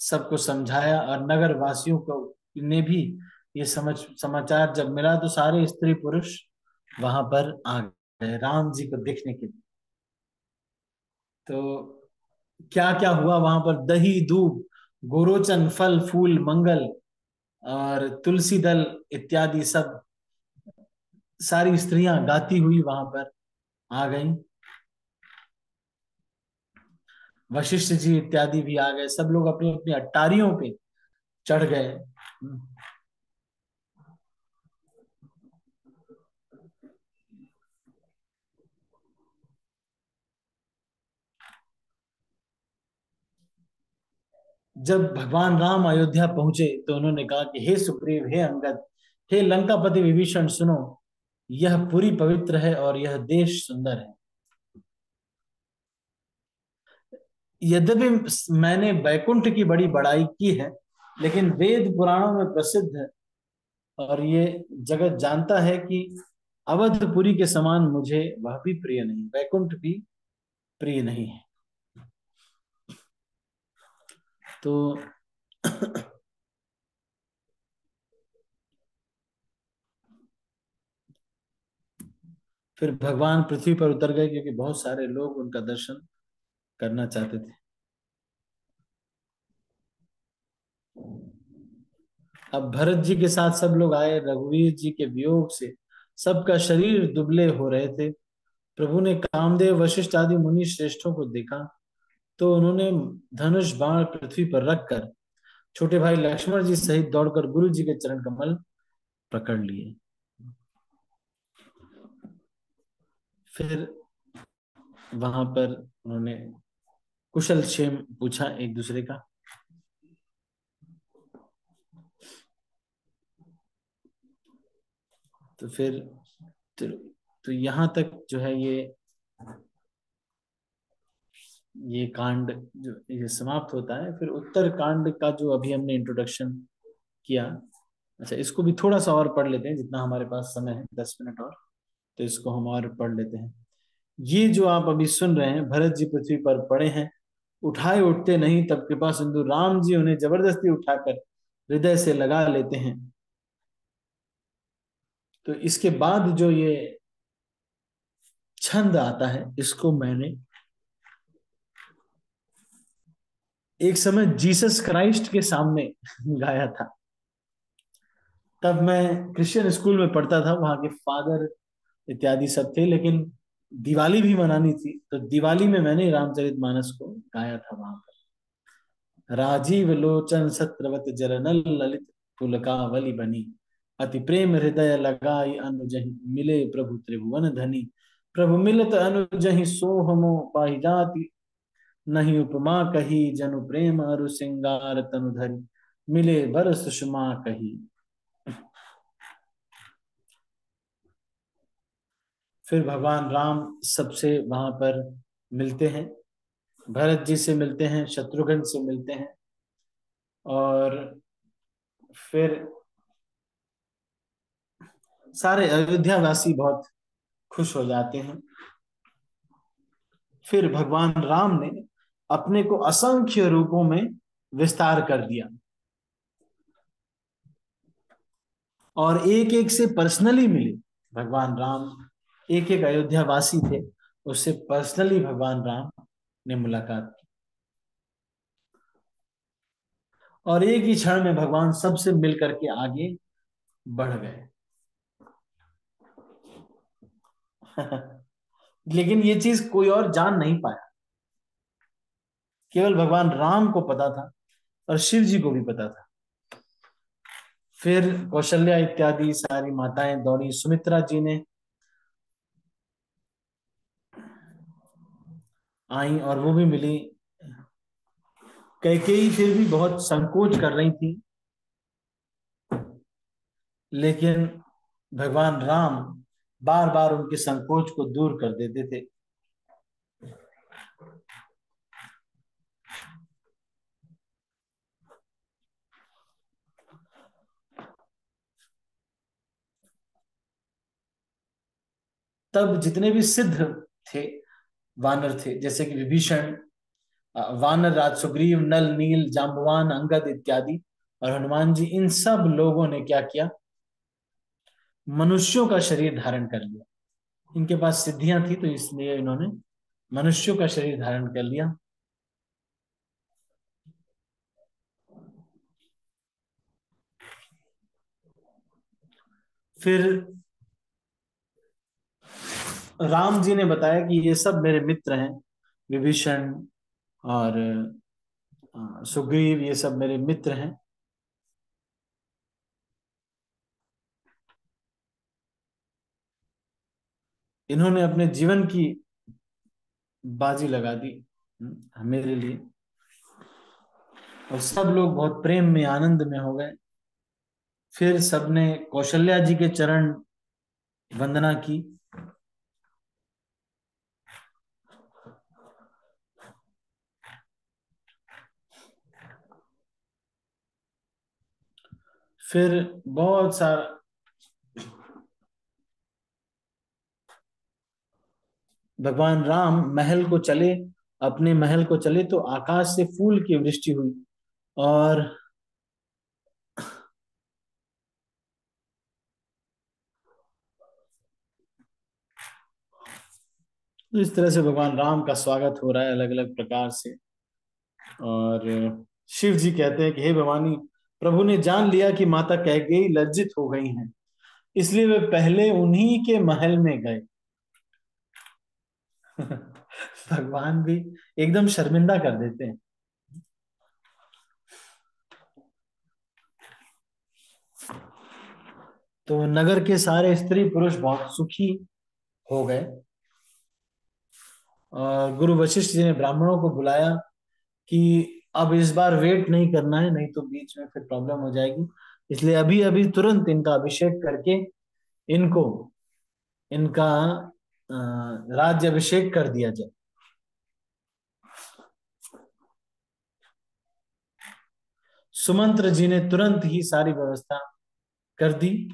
सबको समझाया और नगर वासियों को ने भी ये समाचार जब मिला तो सारे स्त्री पुरुष वहां पर आ गए राम जी को देखने के लिए। तो क्या क्या हुआ वहां पर, दही दूब गोरोचन फल फूल मंगल और तुलसी दल इत्यादि सब सारी स्त्रियां गाती हुई वहां पर आ गईं। वशिष्ठ जी इत्यादि भी आ गए, सब लोग अपनी अपनी अट्टारियों पे चढ़ गए। जब भगवान राम अयोध्या पहुंचे तो उन्होंने कहा कि हे सुग्रीव, हे अंगद, हे लंकापति विभीषण, सुनो, यह पुरी पवित्र है और यह देश सुंदर है। यद्यपि मैंने बैकुंठ की बड़ी बड़ाई की है, लेकिन वेद पुराणों में प्रसिद्ध है और ये जगत जानता है कि अवधपुरी के समान मुझे वह भी प्रिय नहीं, बैकुंठ भी प्रिय नहीं है। तो फिर भगवान पृथ्वी पर उतर गए क्योंकि बहुत सारे लोग उनका दर्शन करना चाहते थे। अब भरत जी के साथ सब लोग आए। रघुवीर जी के वियोग से सबका शरीर दुबले हो रहे थे। प्रभु ने कामदेव वशिष्ठ आदि मुनि श्रेष्ठों को देखा तो उन्होंने धनुष बाण पृथ्वी पर रखकर छोटे भाई लक्ष्मण जी सहित दौड़कर गुरु जी के चरण कमल पकड़ लिए। फिर वहां पर उन्होंने कुशल क्षेम पूछा एक दूसरे का। तो फिर तो, तो यहां तक जो है ये कांड जो ये समाप्त होता है। फिर उत्तर कांड का जो अभी हमने इंट्रोडक्शन किया, अच्छा इसको भी थोड़ा सा और पढ़ लेते हैं जितना हमारे पास समय है, 10 मिनट और। तो इसको हम और पढ़ लेते हैं। ये जो आप अभी सुन रहे हैं, भरत जी पृथ्वी पर पड़े हैं, उठाए उठते नहीं, तब कृपा सिंधु राम जी उन्हें जबरदस्ती उठाकर हृदय से लगा लेते हैं। तो इसके बाद जो ये छंद आता है, इसको मैंने एक समय जीसस क्राइस्ट के सामने गाया था। तब मैं क्रिश्चियन स्कूल में पढ़ता था, वहां के फादर इत्यादि सब थे, लेकिन दिवाली भी मनानी थी, तो दिवाली में मैंने रामचरितमानस को गाया था वहां पर। राजीव लोचन सत्रवत जरनल ललित पुलकावली बनी, अति प्रेम हृदय लगाई अनुजहि मिले प्रभु त्रिभुवन धनी। प्रभु मिलत अनुजहि सोहमो पाहि जाति, नहीं उपमा कही जनु प्रेम अरु सिंगार तनु धरी, मिले बर सुषमा कही। फिर भगवान राम सबसे वहां पर मिलते हैं, भरत जी से मिलते हैं, शत्रुघ्न से मिलते हैं, और फिर सारे अयोध्या वासी बहुत खुश हो जाते हैं। फिर भगवान राम ने अपने को असंख्य रूपों में विस्तार कर दिया, और एक एक से पर्सनली मिले भगवान राम। एक एक अयोध्या वासी थे, उससे पर्सनली भगवान राम ने मुलाकात की, और एक ही क्षण में भगवान सबसे मिलकर के आगे बढ़ गए। लेकिन ये चीज कोई और जान नहीं पाया, केवल भगवान राम को पता था और शिव जी को भी पता था। फिर कौशल्या इत्यादि सारी माताएं दौड़ी, सुमित्रा जी ने आई और वो भी मिली। कैकेयी फिर भी बहुत संकोच कर रही थी, लेकिन भगवान राम बार बार उनके संकोच को दूर कर देते थे। तब जितने भी सिद्ध थे, वानर थे, जैसे कि विभीषण, वानर राज सुग्रीव, नल, नील, जाम्बवान, अंगद इत्यादि, और हनुमान जी, इन सब लोगों ने क्या किया, मनुष्यों का शरीर धारण कर लिया। इनके पास सिद्धियां थी, तो इसलिए इन्होंने मनुष्यों का शरीर धारण कर लिया। फिर राम जी ने बताया कि ये सब मेरे मित्र हैं, विभीषण और सुग्रीव, ये सब मेरे मित्र हैं। इन्होंने अपने जीवन की बाजी लगा दी मेरे लिए, और सब लोग बहुत प्रेम में आनंद में हो गए। फिर सबने कौशल्या जी के चरण वंदना की। फिर बहुत सारा भगवान राम महल को चले, अपने महल को चले, तो आकाश से फूल की वृष्टि हुई, और तो इस तरह से भगवान राम का स्वागत हो रहा है अलग अलग प्रकार से। और शिव जी कहते हैं कि हे भवानी, प्रभु ने जान लिया कि माता कैकेयी लज्जित हो गई हैं, इसलिए वे पहले उन्हीं के महल में गए। भगवान भी एकदम शर्मिंदा कर देते हैं। तो नगर के सारे स्त्री पुरुष बहुत सुखी हो गए। और गुरु वशिष्ठ जी ने ब्राह्मणों को बुलाया कि अब इस बार वेट नहीं करना है, नहीं तो बीच में फिर प्रॉब्लम हो जाएगी। इसलिए अभी अभी तुरंत इनका अभिषेक करके इनको इनका राज्य अभिषेक कर दिया जाए। सुमंत्र जी ने तुरंत ही सारी व्यवस्था कर दी।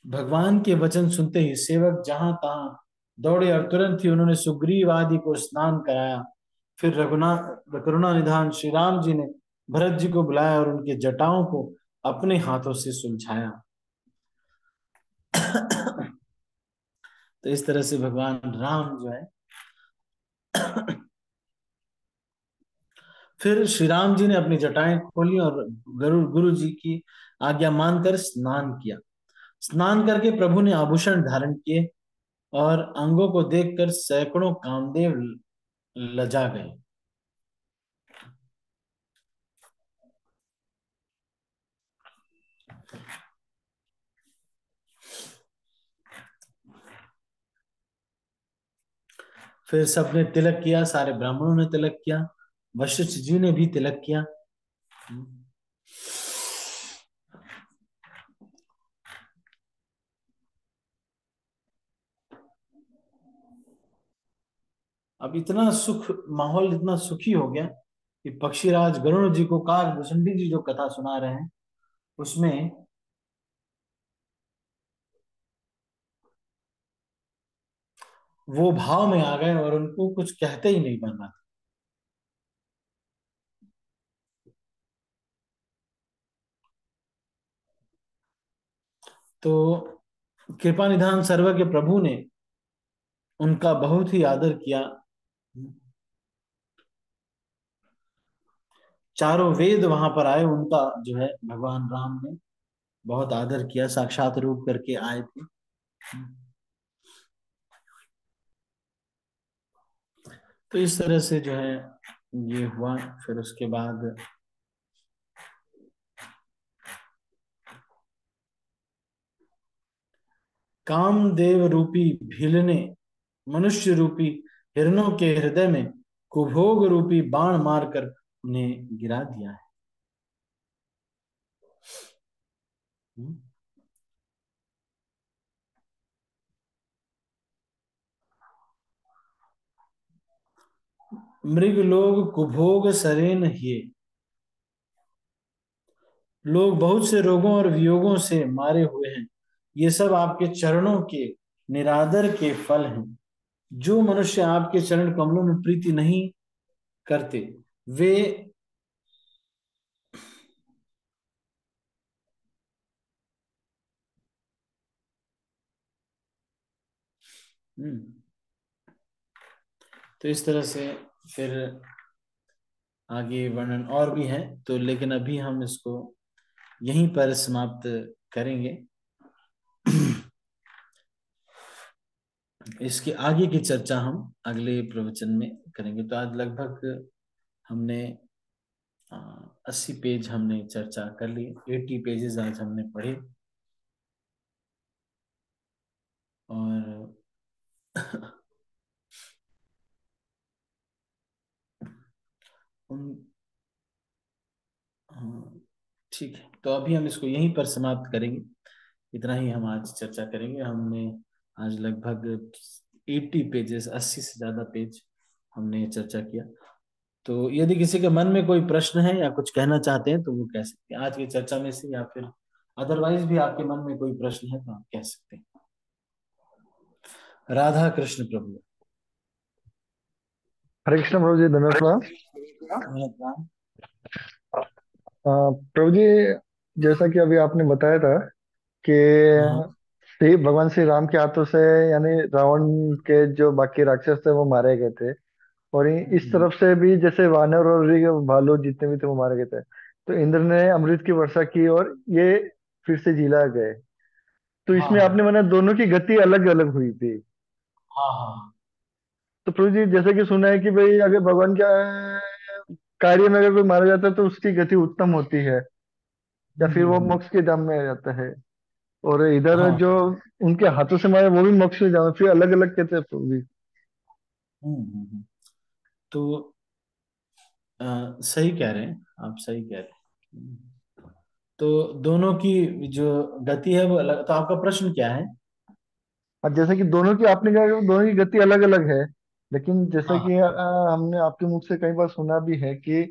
भगवान के वचन सुनते ही सेवक जहां तहां दौड़े और तुरंत ही उन्होंने सुग्रीव आदि को स्नान कराया। फिर रघुनाथ करुणा निधान श्री राम जी ने भरत जी को बुलाया और उनके जटाओं को अपने हाथों से सुलझाया। तो इस तरह से भगवान राम जो है, फिर श्री राम जी ने अपनी जटाएं खोली और गुरु गुरु जी की आज्ञा मानकर स्नान किया। स्नान करके प्रभु ने आभूषण धारण किए और अंगों को देखकर सैकड़ों कामदेव लजा गए। फिर सबने तिलक किया, सारे ब्राह्मणों ने तिलक किया, वशिष्ठ जी ने भी तिलक किया। अब इतना सुख, माहौल इतना सुखी हो गया कि पक्षीराज गरुण जी को काकभूषणी जी जो कथा सुना रहे हैं उसमें वो भाव में आ गए और उनको कुछ कहते ही नहीं बन रहा। तो कृपा निधान सर्व के प्रभु ने उनका बहुत ही आदर किया। चारों वेद वहां पर आए, उनका जो है भगवान राम ने बहुत आदर किया, साक्षात रूप करके आए थे। तो इस तरह से जो है ये हुआ। फिर उसके बाद कामदेव रूपी भील ने मनुष्य रूपी हिरणों के हृदय में कुभोग रूपी बाण मारकर उन्हें गिरा दिया है। मृग लोग कुभोग सरेन हिए, लोग बहुत से रोगों और वियोगों से मारे हुए हैं। ये सब आपके चरणों के निरादर के फल हैं। जो मनुष्य आपके चरण कमलों में प्रीति नहीं करते वे तो इस तरह से फिर आगे वर्णन और भी है, तो लेकिन अभी हम इसको यहीं पर समाप्त करेंगे। इसके आगे की चर्चा हम अगले प्रवचन में करेंगे। तो आज लगभग हमने 80 पेज हमने चर्चा कर ली, 80 पेजेस आज हमने पढ़े। और उन हाँ, ठीक है, तो अभी हम इसको यहीं पर समाप्त करेंगे। इतना ही हम आज चर्चा करेंगे। हमने आज लगभग 80 पेजेस, 80 से ज्यादा पेज हमने चर्चा किया। तो यदि किसी के मन में कोई प्रश्न है या कुछ कहना चाहते हैं तो वो कह सकते हैं आज की चर्चा में से, या फिर अदरवाइज भी आपके मन में कोई प्रश्न है तो आप कह सकते हैं। राधा कृष्ण प्रभु। हरे कृष्ण प्रभु जी, धन्यवाद प्रणाम। धन्यवाद राम। प्रभु जी, जैसा कि अभी आपने बताया था कि हाँ। भगवान श्री राम के हाथों से, यानी रावण के जो बाकी राक्षस थे वो मारे गए थे। और इस हम्म, तरफ से भी जैसे वानर और ये भालू जितने भी थे वो मारे गए थे। तो इंद्र ने अमृत की वर्षा की और ये फिर से जिला गए। तो हाँ इसमें हाँ आपने माना दोनों की गति अलग अलग हुई थी। हाँ हाँ। तो प्रभु जी, जैसे कि सुना है कि भाई अगर भगवान के कार्य में अगर कोई मारा जाता है तो उसकी गति उत्तम होती है, या फिर वो हम्म। मोक्ष के धाम में जाता है। और इधर हाँ। जो उनके हाथों से मारे वो भी मोक्ष के धाम में, फिर अलग अलग कहते हैं प्रभु जी। हम्म। तो सही कह रहे हैं, आप सही कह रहे हैं। तो दोनों की जो गति है वो अलग, तो आपका प्रश्न क्या है? अब जैसे कि दोनों की आपने कहा कि दोनों की गति अलग अलग है, लेकिन जैसे हाँ कि हमने आपके मुख से कई बार सुना भी है कि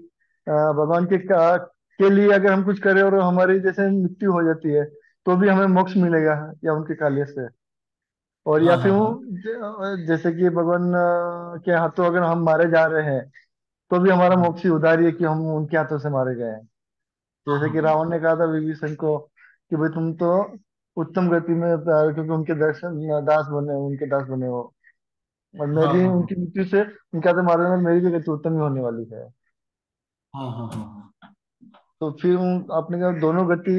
भगवान के लिए अगर हम कुछ करें और हमारी जैसे मृत्यु हो जाती है तो भी हमें मोक्ष मिलेगा, या उनके कार्य से। और या हाँ फिर हाँ हाँ जैसे कि भगवान के हाथों अगर हम मारे जा रहे हैं तो भी हमारा हाँ मोक्ष ही उधारी है कि हम उनके हाथों से मारे गए हैं। हाँ जैसे हाँ कि रावण ने कहा था विभीषण को कि भाई तुम तो उत्तम गति में क्योंकि उनके दर्शन दास बने, उनके दास बने हो, और मैं हाँ भी हाँ उनकी मृत्यु से उनके हाथ मारने में मेरी भी गति उत्तम ही होने वाली है। हाँ हाँ हाँ हाँ। तो फिर आपने कहा दोनों गति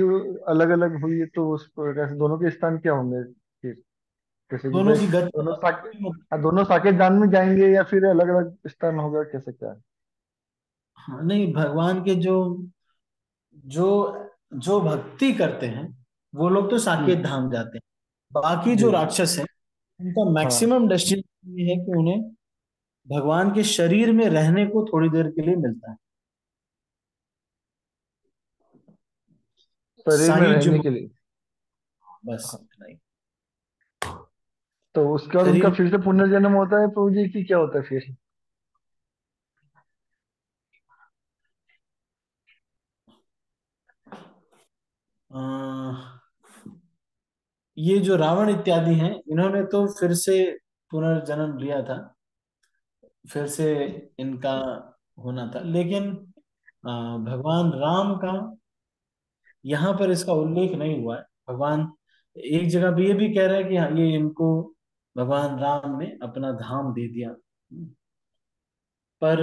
अलग अलग हुई है, तो उस प्रकार से दोनों के स्थान क्या होंगे फिर? जैसे कि दोनों भाई की दोनों साके, गति। दोनों साके दान में जाएंगे या फिर अलग अलग स्थान होगा, कैसे क्या है? हाँ, नहीं, भगवान के जो जो जो भक्ति करते हैं वो लोग तो जी साकेत धाम जाते हैं। बाकी जी। जो राक्षस हैं उनका हाँ, मैक्सिमम डेस्टिनेशन ये है कि उन्हें भगवान के शरीर में रहने को थोड़ी देर के लिए मिलता है। शरीर में सायुज्य रहने मुक्त, के लिए। बस हाँ, इतना ही। तो उसके बाद उनका शरीर फिर से पुनर्जन्म होता है प्रभु जी की, क्या होता है फिर? अ, ये जो रावण इत्यादि हैं इन्होंने तो फिर से पुनर्जन्म लिया था, फिर से इनका होना था, लेकिन भगवान राम का यहाँ पर इसका उल्लेख नहीं हुआ है। भगवान एक जगह पे ये भी कह रहे हैं कि हाँ, ये इनको भगवान राम ने अपना धाम दे दिया। पर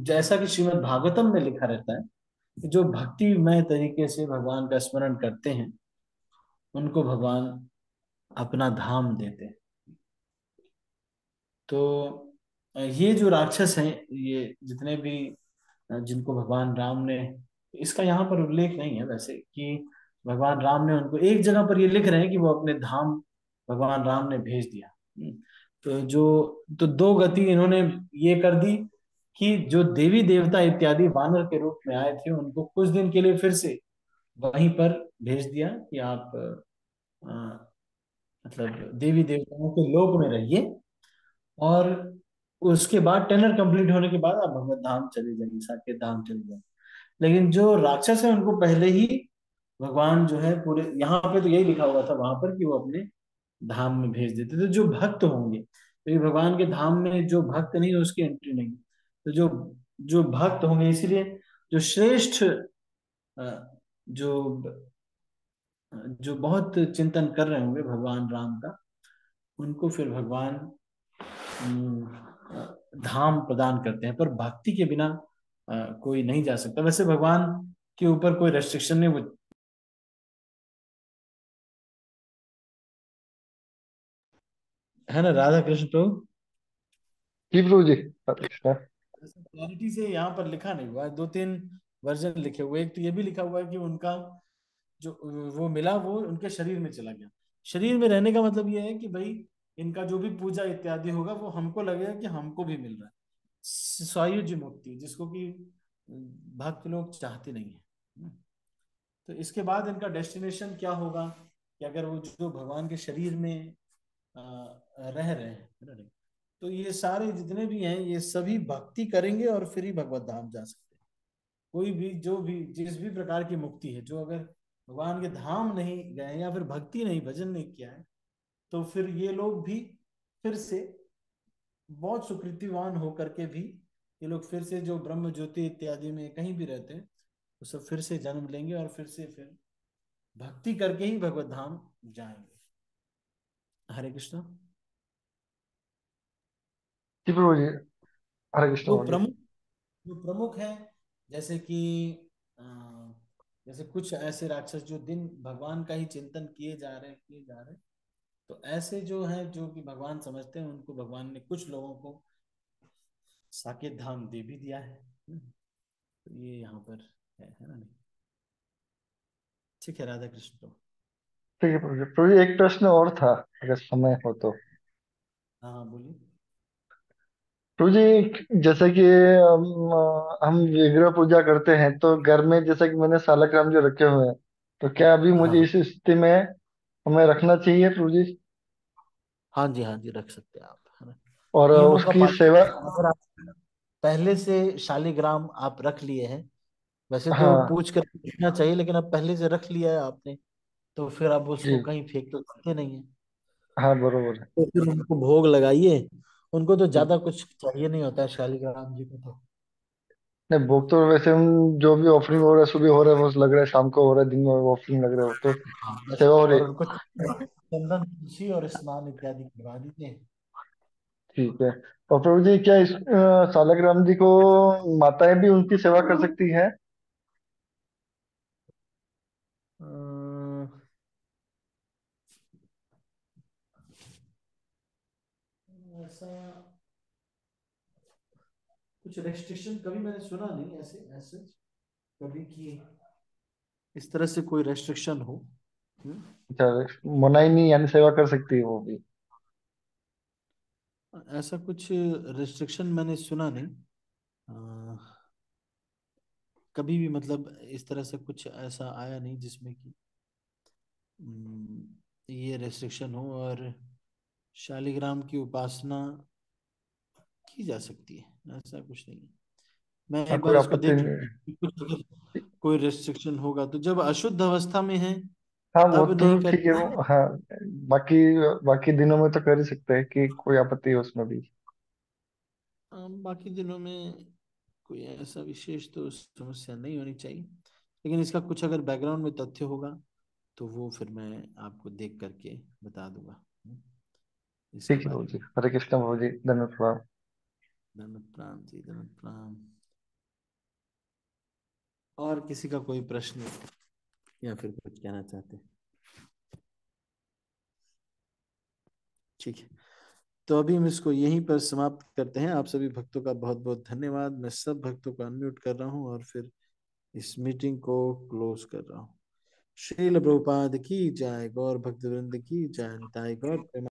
जैसा कि श्रीमद् भागवतम में लिखा रहता है कि जो भक्तिमय तरीके से भगवान का स्मरण करते हैं उनको भगवान अपना धाम देते हैं। तो ये जो राक्षस हैं, ये जितने भी जिनको भगवान राम ने, इसका यहाँ पर उल्लेख नहीं है वैसे कि भगवान राम ने उनको, एक जगह पर ये लिख रहे हैं कि वो अपने धाम भगवान राम ने भेज दिया। तो दो गति इन्होंने ये कर दी कि जो देवी देवता इत्यादि वानर के रूप में आए थे उनको कुछ दिन के लिए फिर से वहीं पर भेज दिया कि आप मतलब देवी देवताओं के लोक में रहिए, और उसके बाद टेनर कंप्लीट होने के बाद आप भगवत धाम चले जाइए, साकेत धाम चले जाइए। लेकिन जो राक्षस है उनको पहले ही भगवान जो है पूरे, यहाँ पे तो यही लिखा हुआ था वहां पर कि वो अपने धाम में भेज देते। तो जो भक्त होंगे, तो ये भगवान के धाम में जो भक्त नहीं है उसकी एंट्री नहीं। तो जो जो भक्त होंगे, इसीलिए जो श्रेष्ठ जो जो बहुत चिंतन कर रहे होंगे भगवान राम का, उनको फिर भगवान धाम प्रदान करते हैं। पर भक्ति के बिना कोई नहीं जा सकता। वैसे भगवान के ऊपर कोई रेस्ट्रिक्शन नहीं, वो है ना, राधा कृष्ण तो जी प्रभु जी, हरे कृष्णा। क्लैरिटी से यहाँ पर लिखा नहीं हुआ है। दो तीन वर्जन लिखे हुए, एक तो ये भी लिखा हुआ है कि उनका जो वो मिला वो उनके शरीर में चला गया। शरीर में रहने का मतलब ये है कि भाई इनका जो भी पूजा इत्यादि होगा वो हमको लगेगा कि हमको भी मिल रहा है। सायुज्य मुक्ति जिसको कि भक्त लोग चाहते नहीं है। तो इसके बाद इनका डेस्टिनेशन क्या होगा कि अगर वो जो भगवान के शरीर में रह रहे हैं, है ना? तो ये सारे जितने भी हैं ये सभी भक्ति करेंगे और फिर ही भगवत धाम जा सकते हैं। कोई भी जो भी जिस भी प्रकार की मुक्ति है, जो अगर भगवान के धाम नहीं गए या फिर भक्ति नहीं, भजन नहीं किया है, तो फिर ये लोग भी फिर से बहुत सुकृतिवान होकर के भी ये लोग फिर से जो ब्रह्म ज्योति इत्यादि में कहीं भी रहते हैं, वो सब फिर से जन्म लेंगे और फिर से फिर भक्ति करके ही भगवत धाम जाएंगे। हरे कृष्ण। जी प्रभु जी। हरे कृष्ण जो प्रभु जी। प्रमुख जो प्रमुख है, जैसे कि अ, जैसे कुछ ऐसे राक्षस जो दिन भगवान का ही चिंतन किए जा रहे, तो ऐसे जो है जो कि भगवान समझते हैं, उनको भगवान ने कुछ लोगों को साकेत धाम दे भी दिया है। तो ये यहाँ पर है ना नहीं। ठीक है, राधा कृष्ण तो। ठीक है प्रभु जी। प्रभु जी एक प्रश्न और था, अगर समय हो तो। हाँ हाँ, बोलिए। प्रभु जी जैसे कि हम विग्रह पूजा करते हैं तो घर में, जैसे कि मैंने सालक राम जी रखे हुए हैं, तो क्या अभी हाँ मुझे हाँ इस स्थिति में हमें रखना चाहिए प्रभु जी? हाँ जी, हाँ जी, रख सकते हैं आप, है ना। और नियमों का उसकी पालन सेवा। अगर आप पहले से शालिग्राम आप रख लिए हैं, वैसे तो हाँ पूछ कर रखना चाहिए, लेकिन अब पहले से रख लिया है आपने, तो फिर आप जी। उसको कहीं फेंक तो सकते नहीं है। हाँ बरोबर है। तो फिर उनको भोग लगाइए। उनको तो हम्म। ज्यादा कुछ चाहिए नहीं होता है शालिग्राम जी को तो। नहीं भोग तो वैसे हम जो भी ऑफरिंग हो रहा है, सुबह हो रहा है, वो लग रहा है, शाम को हो रहा है, दिन में ऑफरिंग लग रहा है, वो तो हाँ बस, सेवा हो रही और है। उनको चंदन तुलसी और स्नान इत्यादि करवा दीजिए। ठीक है। और प्रभु जी क्या इस सालक राम जी को माताएं भी उनकी सेवा कर सकती हैं? अ, ऐसा कुछ रेस्ट्रिक्शन कभी मैंने सुना नहीं, ऐसे ऐसे कभी कि इस तरह से कोई रेस्ट्रिक्शन हो। हम्म। अच्छा, मनाई नहीं, यानी सेवा कर सकती है वो भी? ऐसा कुछ रेस्ट्रिक्शन मैंने सुना नहीं। अ, कभी भी मतलब इस तरह से कुछ ऐसा आया नहीं जिसमें कि ये रेस्ट्रिक्शन हो। और शालिग्राम की उपासना की जा सकती है, ऐसा कुछ नहीं है। मैं हाँ एक कोई बार इसको आपत्ति देख नहीं। लूं, कुछ अगर कोई रेस्ट्रिक्शन होगा तो जब अशुद्ध अवस्था में है हाँ वो तब तो नहीं ठीक है करना वो, है। हाँ। बाकी बाकी दिनों में तो कर ही सकते हैं कि कोई आपत्ति है उसमें भी? बाकी दिनों में कोई ऐसा विशेष तो समस्या नहीं होनी चाहिए, लेकिन इसका कुछ अगर बैकग्राउंड में तथ्य होगा तो वो फिर मैं आपको देख करके बता दूंगा इसके ठीक है प्रभु बारे जी। में। हरे कृष्ण प्रभु जी, धन्यवाद प्रणाम। धन्यवाद प्रणाम जी, धन्यवाद प्रणाम। और किसी का कोई प्रश्न या फिर कुछ कहना चाहते हैं? ठीक है, तो अभी हम इसको यहीं पर समाप्त करते हैं। आप सभी भक्तों का बहुत बहुत धन्यवाद। मैं सब भक्तों को अनम्यूट कर रहा हूँ और फिर इस मीटिंग को क्लोज कर रहा हूँ। श्रील प्रभुपाद की जय, गौर भक्त वृंद की जय, निताई गौर प्रेमा।